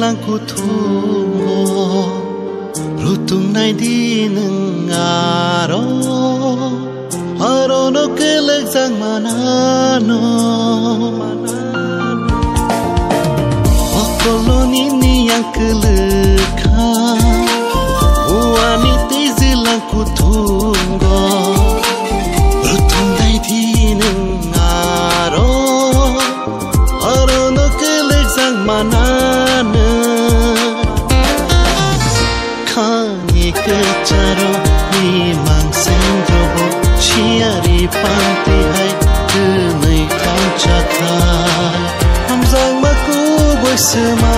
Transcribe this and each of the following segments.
langku thungo rutung nai di nengaro arono kelek sang manano okoloni ni yang keleka uani tizi langku thungo rutung nai di nengaro arono kelek sang manano kani kecaro ni mang sendrobo chiari panti hai kenai kau cakai hamzang maku bersama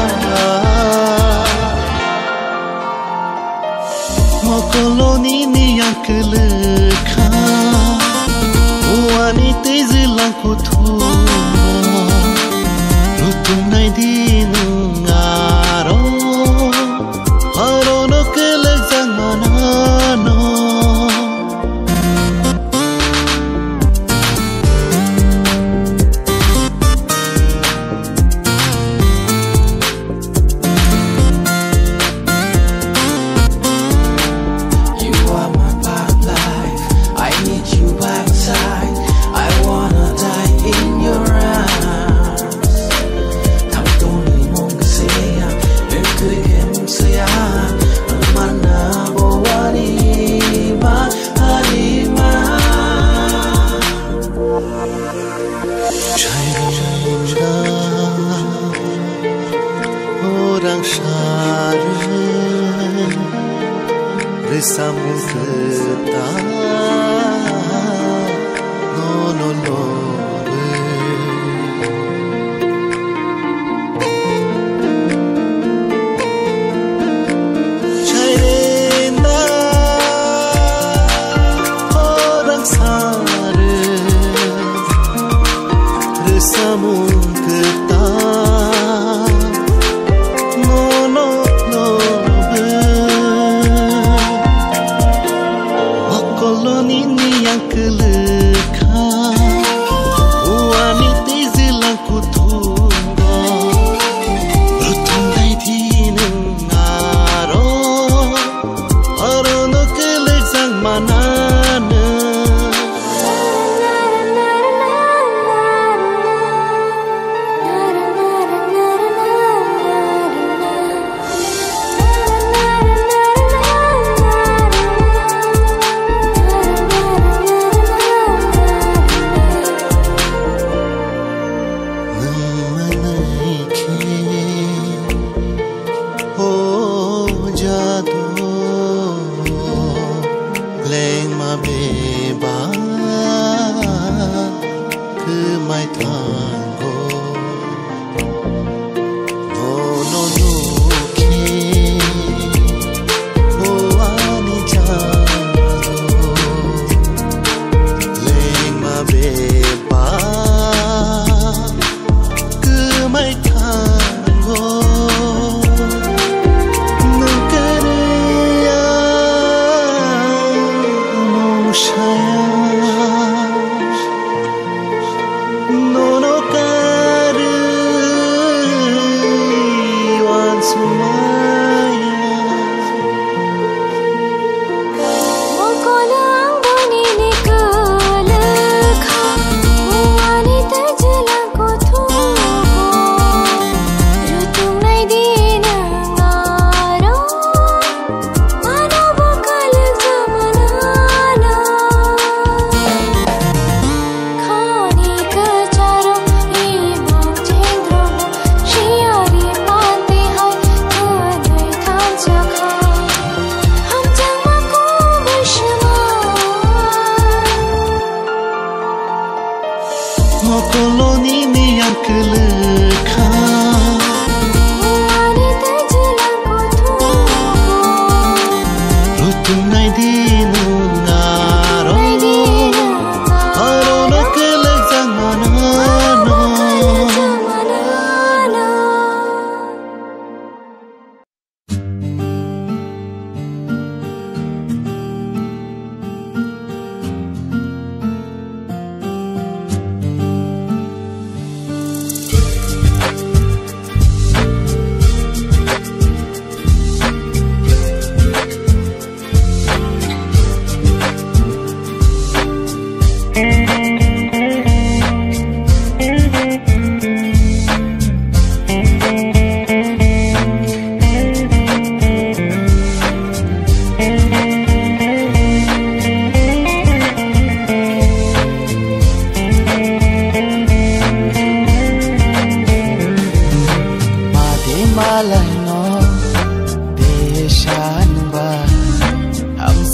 mokoloni ni yang keleka wanita zelangku thungo rutung nai di nengaro arono kelek sang manano orang syarif bersambung getah no Cairenda orang syarif bersambung getah koloni ni yang keleka wanita zelangku thungo rutung nai di nengaro arono kelek sang manano leng ma beba ke mai tango no ke o ani jado leng ma beba ke mai tango nono kari wan sumaya mokolang boni ni keleka wanita zelangku thungo rutung nai di nengaro mano bokalek zamanana kani kecaro imang cendromo chiari panti hai kenai kau cakai hamzang maku bersama mokoloni ni yang keleka wanita zelangku thungo rutung nai di nengaro arono kelek sang manano zamanana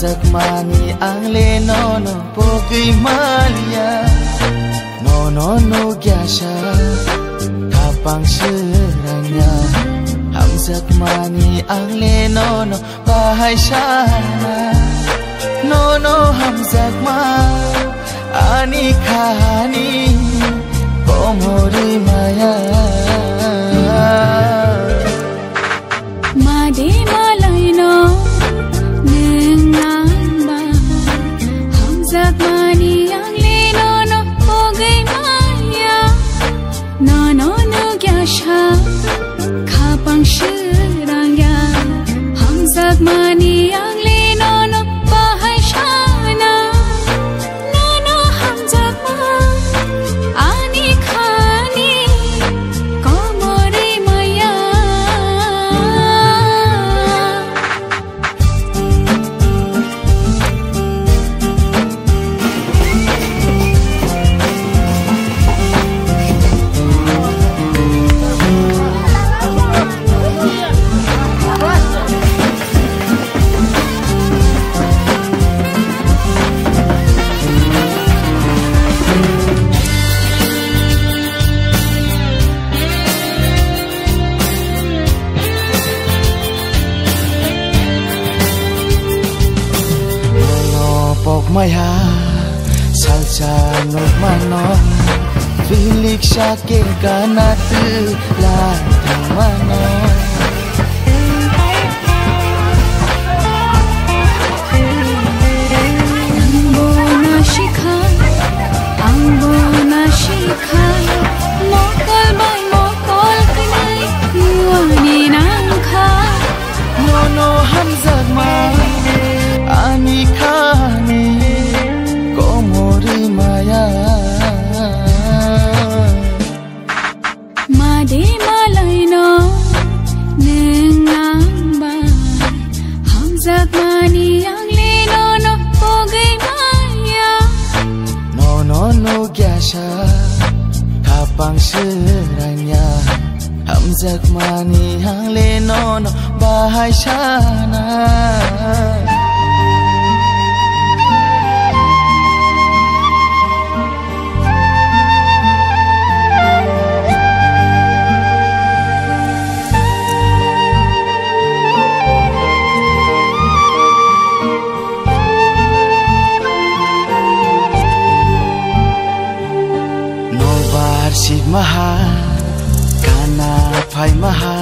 hamzak mani angle no pogi malia no gyasha kapang siranya hamzak mani angle no bahai shana no hamzak ma ani khani komori maya made malai no nengamba hamzak mani angle no pogai maya no gyasha kapang shiranya hamzak mani angle no bahai shana no hamzak ma ani khani komori maya maya salsa no mano filik shake ganatu la mano ambona shikha mokol bai mokol kanai yuani nangkha no hamzak ma ani khani komori maya made malai no nengamba hamzak mani angle no pogai maya no gyasha kapang siranya hamzak mani hangle no bahai shana Sik maha kana phai maha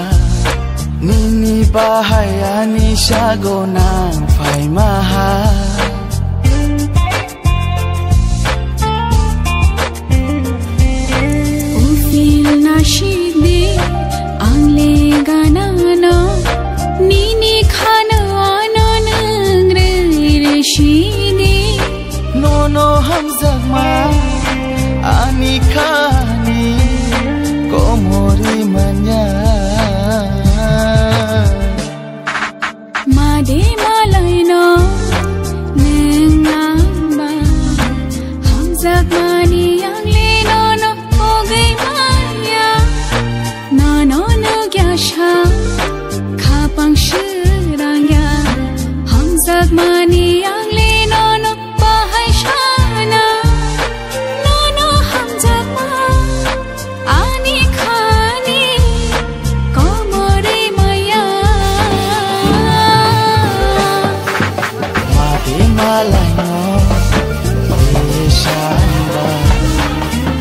nini bahaya ni shagona phai maha ufil na shide angle gana no nini khana anan re shide no hamzak ma ani khani komori manya made malai no nengamba hamzak mani angle no pogai maya no gyasha kapang shiranya hamzak mani angle no bahai shana no hamzak ma ani khani komori maya made malai no shamba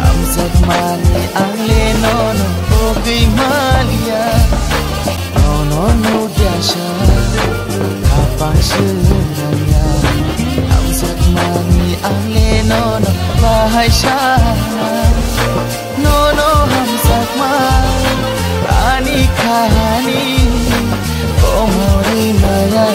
hamzak mani angle no pogi malia no gyasha kapang siranya hamzak mani angle no bahai shana no hamzak ma ani khani komori maya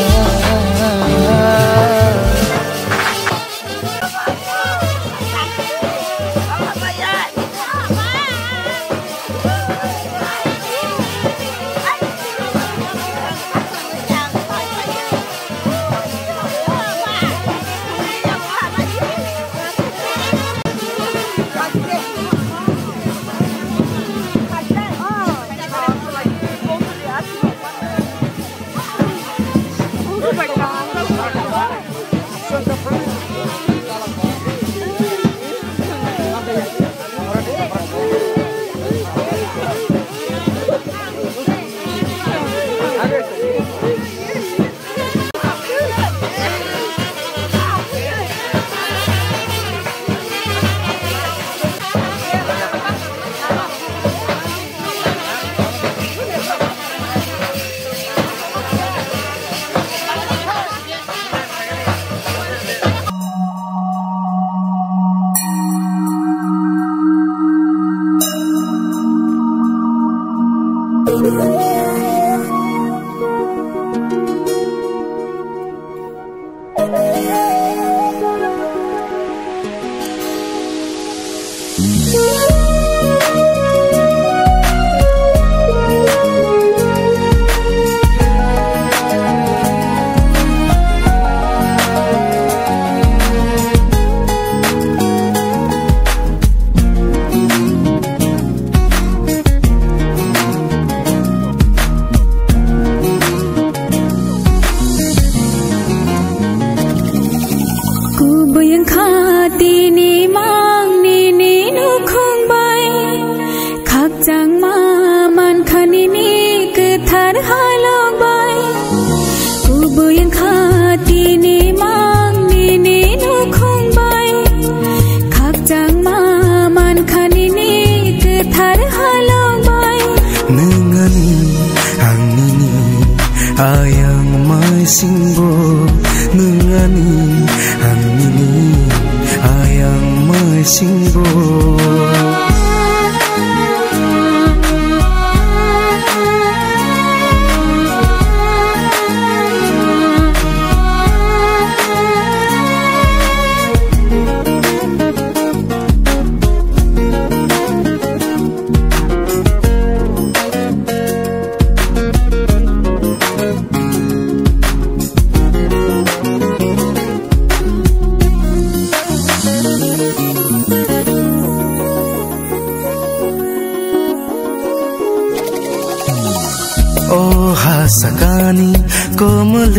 Sakani komal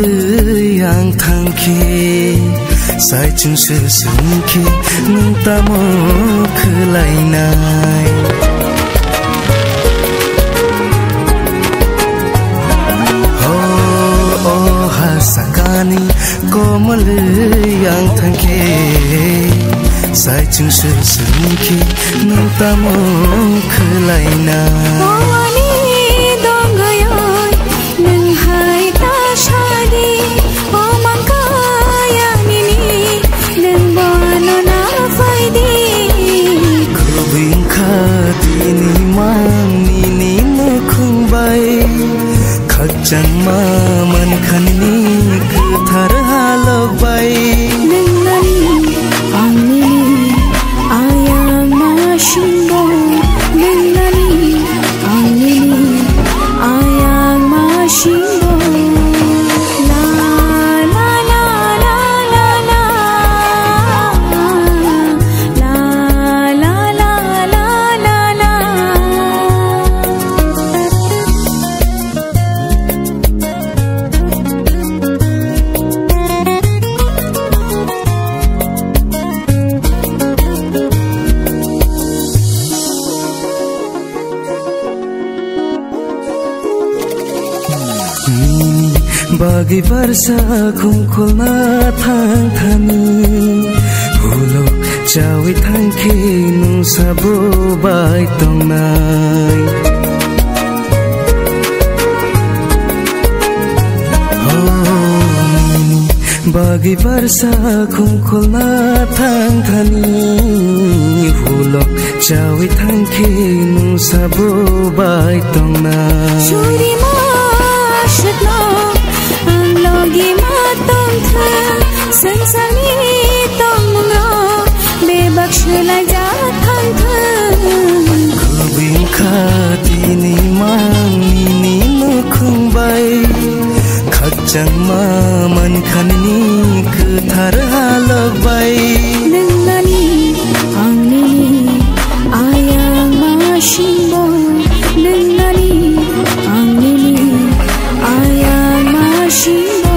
yang thangke sai chung se sungke nung tamo khlai nai oh ha sakani komal yang thangke sai chung se sungke nung tamo khlai nai Jangma man khanni kuthar halobai nangani angni ayang mashimbo nangani angni ayang mashimbo la la la la la la la la la la la la Bagi versa kumkulna thang thani hulo chawi thangki nung sabo bai tong nai Bagi versa kumkulna thang thani hulo chawi thangki nung sabo bai tong nai Shuri ma shitlo Logi matong tha sansani tong no bebaksh la ja thang tha kubin khati ni mang ni mukhung bai khachang ma man khanni kuthar halok bai nangani angni ayang mashimbo nangani angni ayang mashimbo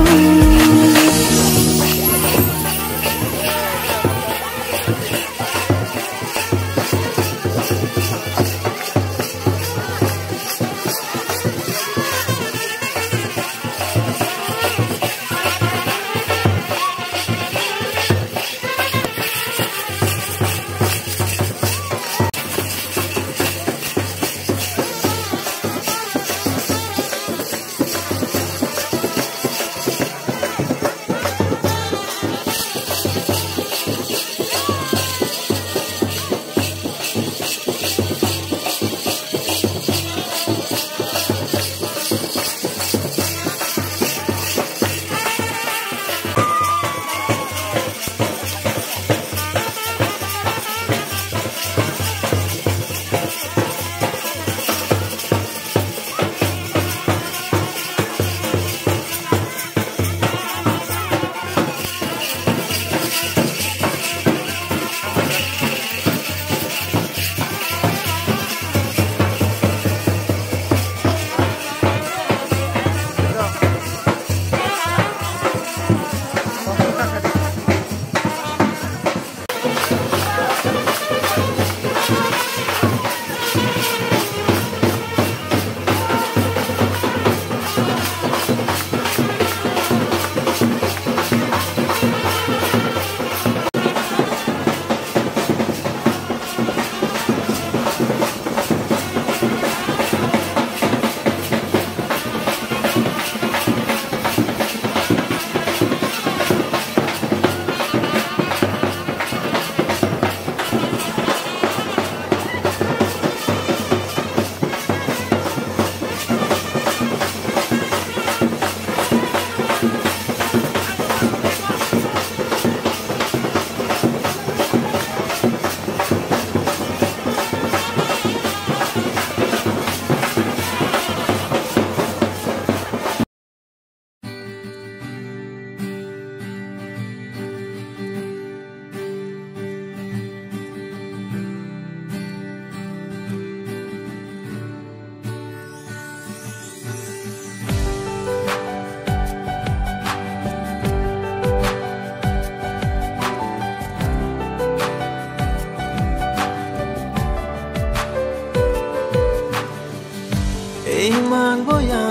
mang boya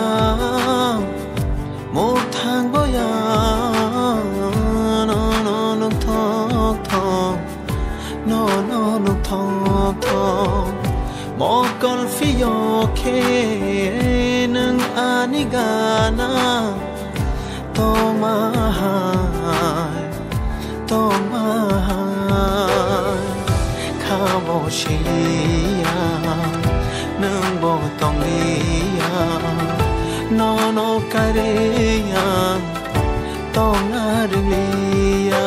một thang boya nó thong thong nó thong thong một con phi yo khe nâng ani gana to mahai kha bo shia nâng bo tong lia no kareya tong aria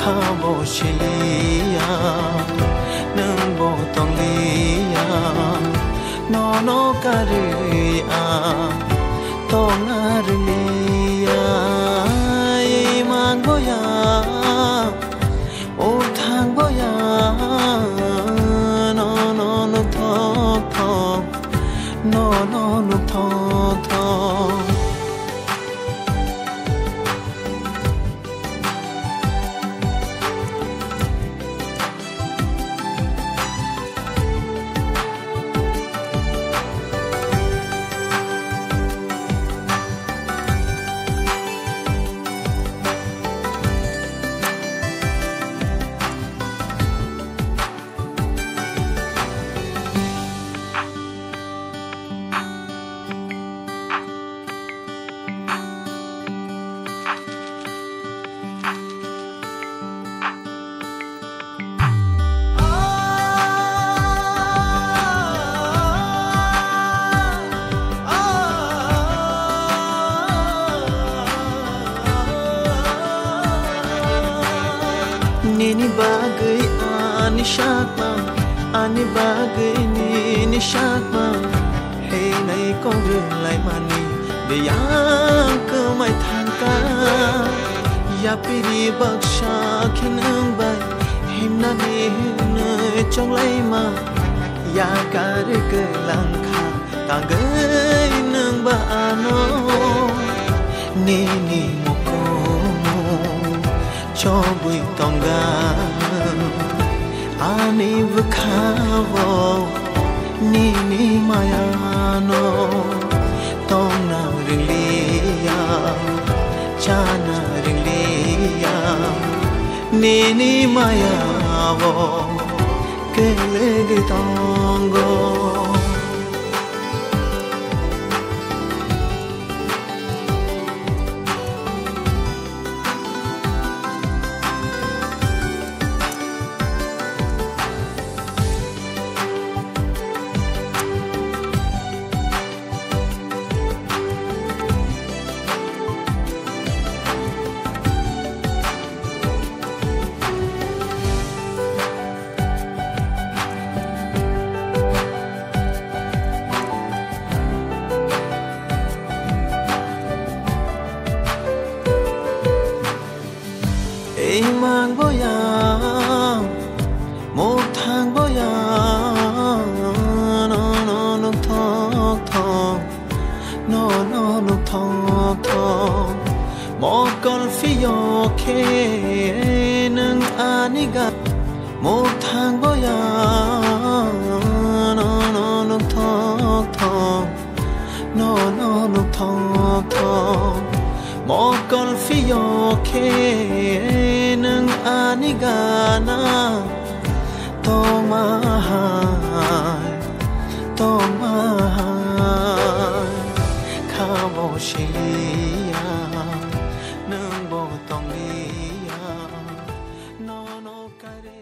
kha bo shia nâng bo tong lia no kareya tong aria mang boya ô thang boya no thong thong no thong thong Nini bagai ani bagai nini shakma hey nay con đường lại mani để yang cơ mai thang ca ya piri baksha khinang bai himna ne nơi trong lấy mà ya kar ke lang kha ta gai nang ba ano nini moko cho bụi tòng ga ani vkhavo nini maya no tong na ria cha na ria nini maya vo ke le tong go mang boya một thang boya nó thong thong nó thong thong một con phi yo khe nâng ani ga một thang boya nó thong thong nó thong thong một con phi yo khe nâng ani gana to mahai kha bo shia nâng bo tong lia no kare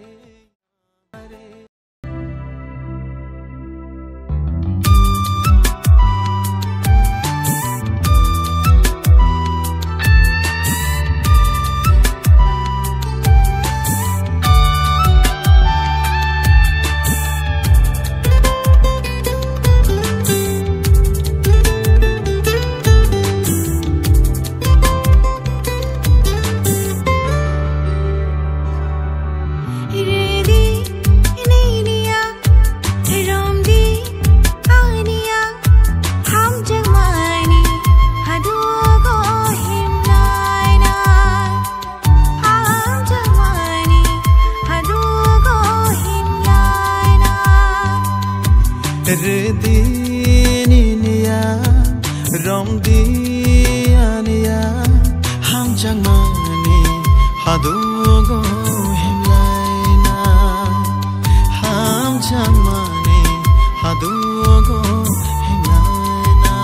Dini mani hadugo himlaina ham jang mani hadugo himlaina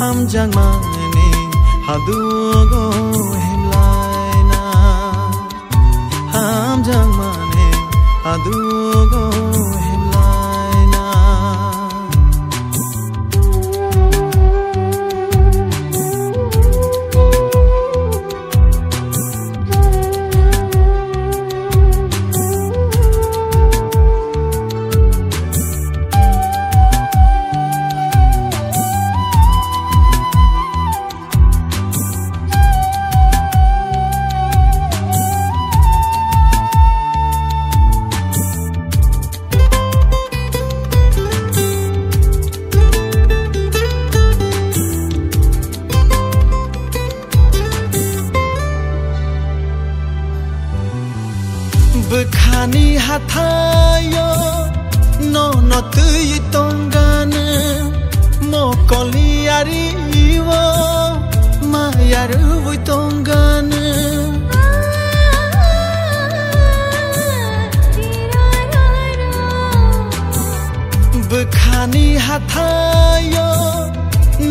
ham jang mani hadugo himlaina ham jang mani hadugo himlaina Bukhani hatayo no no tui tongana mo koliari wo mayaru vui tongana Bukhani hatayo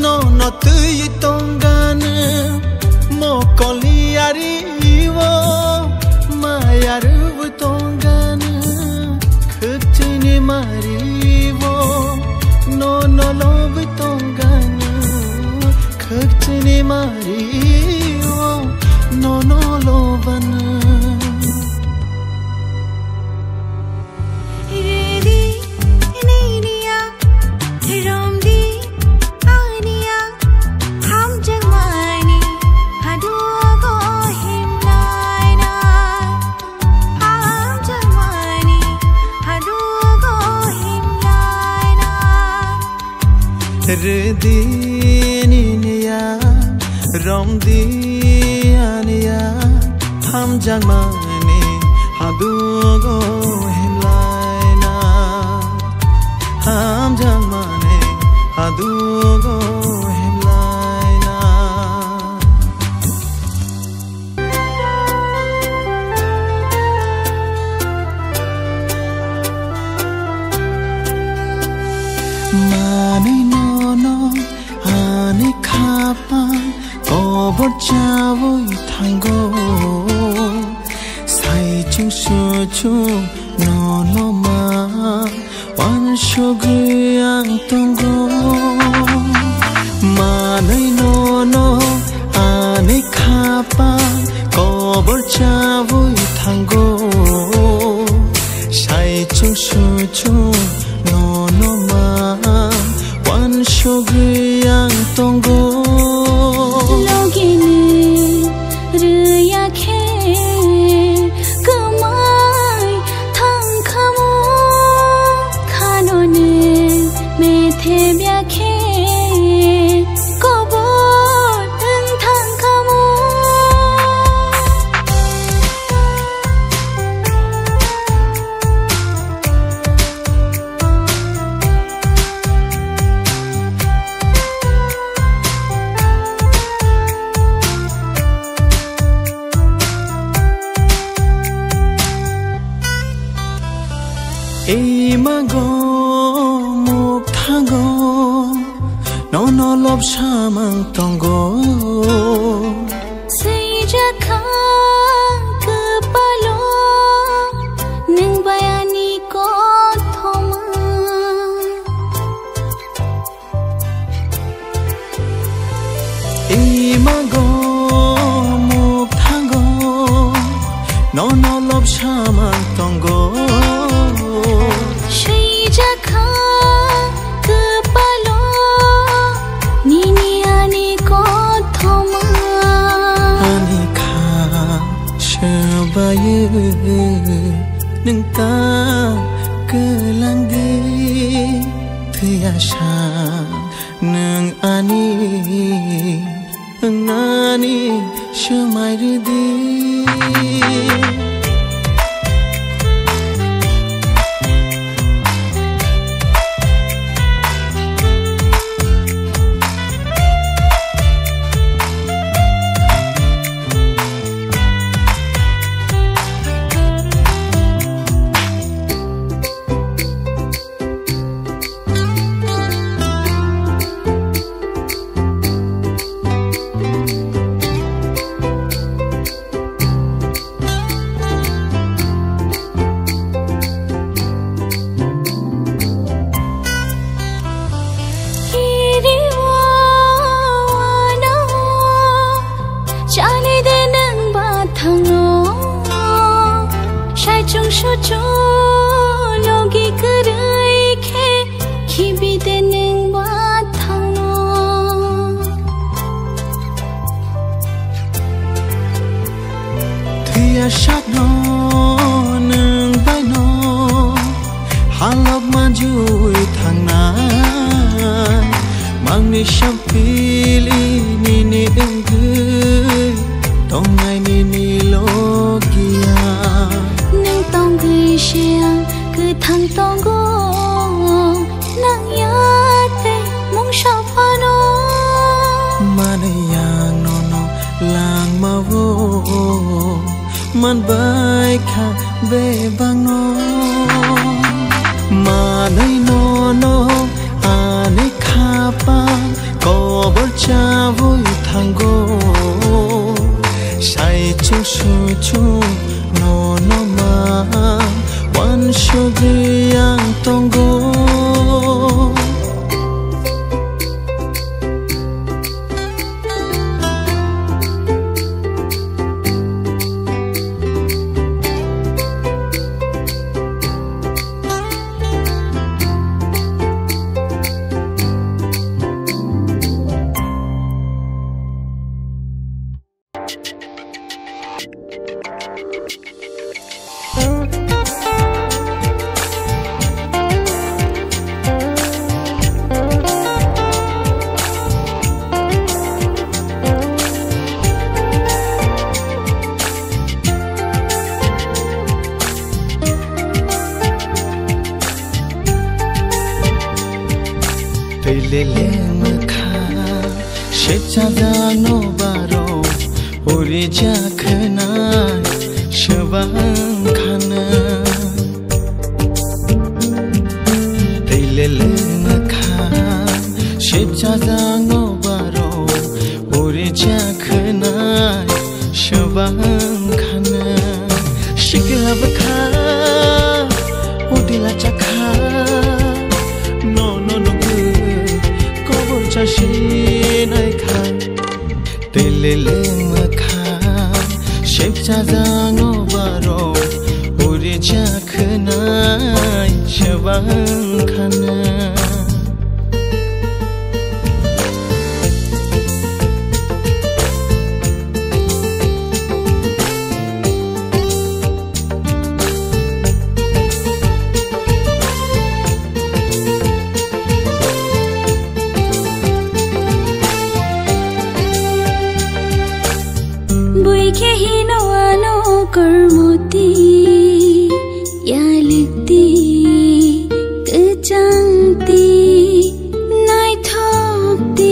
no no tui tongana mo koliari wo mayaru tongana khutini marivo no no love tongana khutini marivo no no lovana Rediniya romdiyaniya ham jang mani hadugo himlaina ham jang mani hadugo himlaina mani ani khapa obor chawoi thango sai chung su chu no no ma wan shogriang tongo manai no no ani khapa obor chawoi thango sai chung su chu no no ma wan shogriang tongo logini rya khe kamai thang kha Imago muktango nono lop samang tongo Sejaka kepalo neng bayani ko thoma Imago muktango nono lop samang tongo Sejaka kepalo nini ani ko thoma Anika sebayu nengta kelangdi tiasa neng ani ngani semai ridi Sát nó nương vai nó halok manjui thang nai mang ni shampili ni engui tong ngai ni logia nương tong gui xiang cứ thang tong go nang ya te mong sha pha no manayang no lang ma wo man bai kha ve bang no manai no ane kha pa ko bol cha vui thango sai chu no ma wan sho yang tongo Lele mekha shecha no baro uri jakhna shwang khana lele mekha shecha no baro uri jakhna shwang khana shikla bakha udila chakha no Chashi nai khan telele makha shep cha no baro uri jakhna shwang khana कर्मोती या लिखती कचांगती नाई थोकती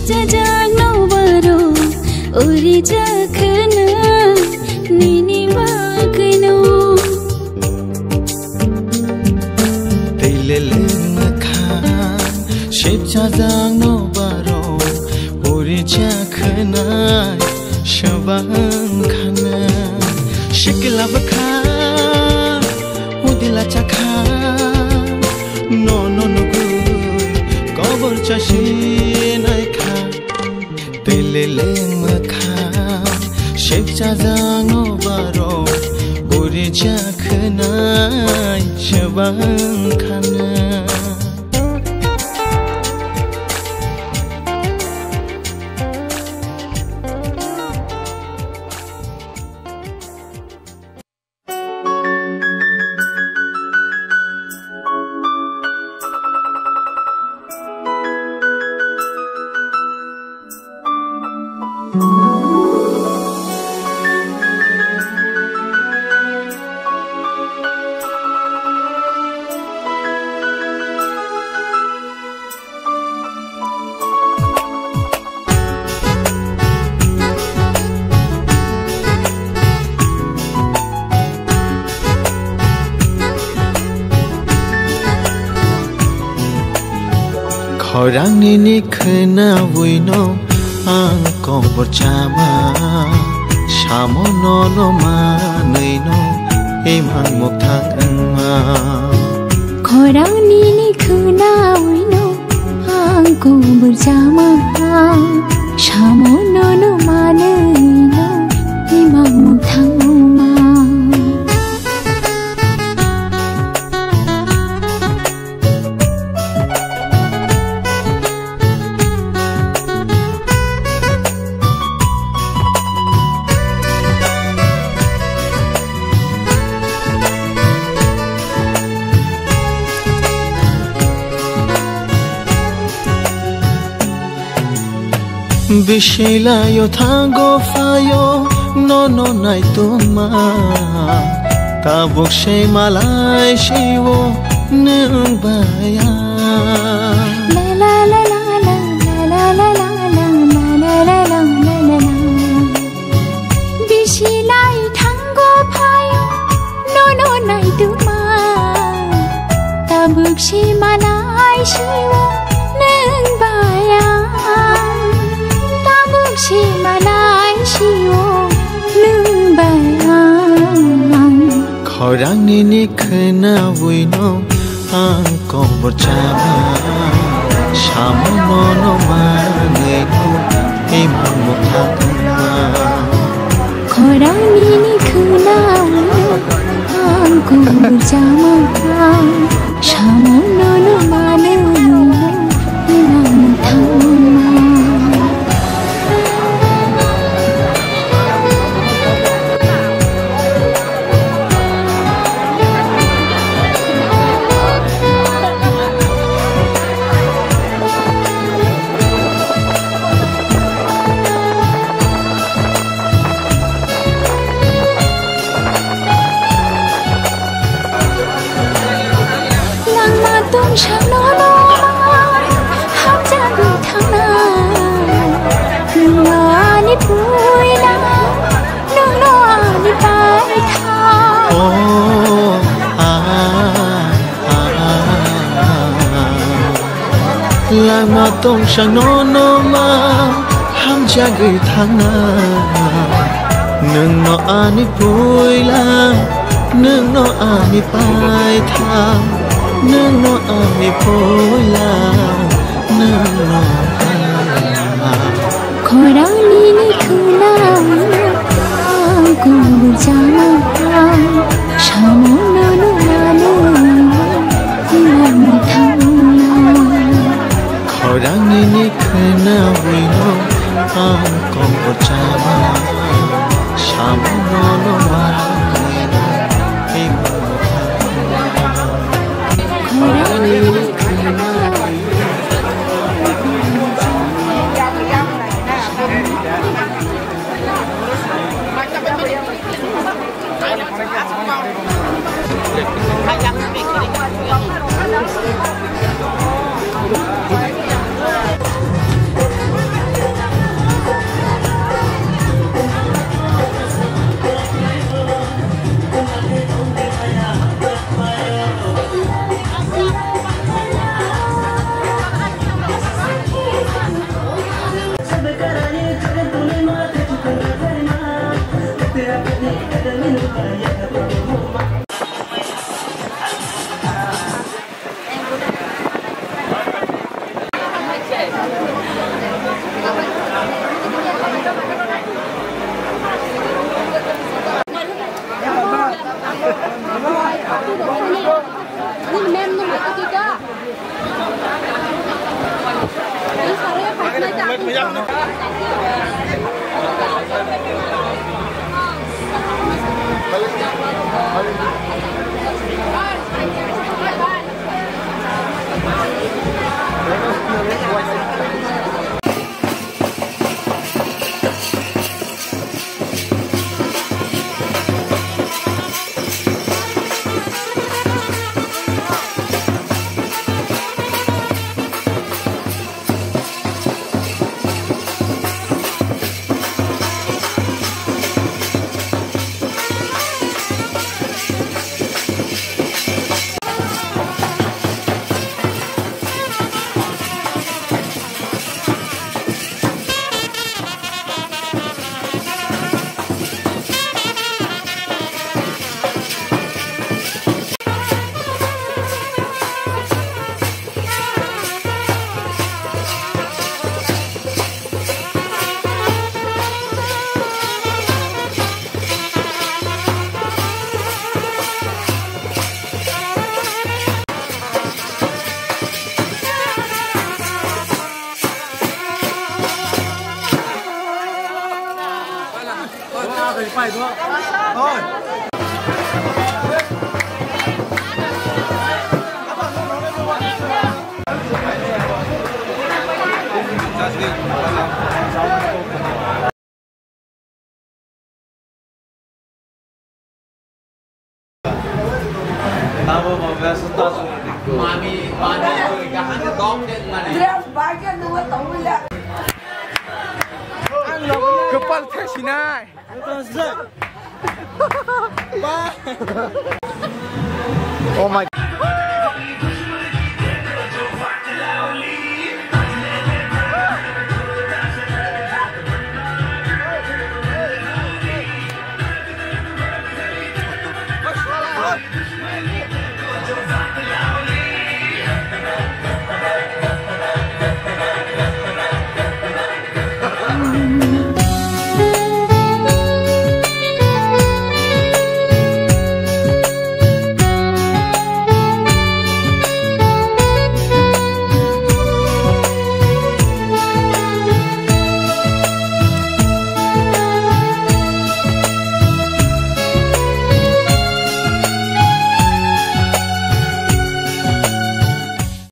jajak no baro uri jakhna nini bagno Teilele makhan ship jajak no baro uri jakhna shabang khana shikla bakhan udila chakha no no no kobor chashi nai kha Teilele makhan ship jajak no baro uri jakhna shabang khana Khorangni ni khna buino ang kobor chama Shamo no no ma nei no emang mok thang angma Khorangni ni khna buino ang kobor chama Shamo no no ma nei no emang mok thang angma Bishela yo thango fayo no no nai tuma Tabuk she malai shiwo nung baya La la la la la la la la la la la la la Bishela yo thango fayo no no nai tuma Tabuk she malai shiwo nung baya Shi malai shiwo nung bayan Khorangni ni khna buino ang kobor chama Shamo no no ma nei no emang mok thang angma Khorangni ni khna buino ang kobor chama Shamo no no ma nei no emang mok thang angma Lang ma tong sang no no ma ham cha gửi thang na nương no ani pui la nương no ani pai tha nương no ani pui la nương no Khorangni ni khna ang kobor chama Shamo no no ma nei emang mok thang Khorangni ni khna buino ang kobor chama Shamo no no ma nei no emang mok thang Khorangni ni khna Phải thôi. Thôi. Tavo mau biasa tas. Mami gahan dong dia mana? Dia bagian dua tahu ya. Kepal tersinai. Oh my.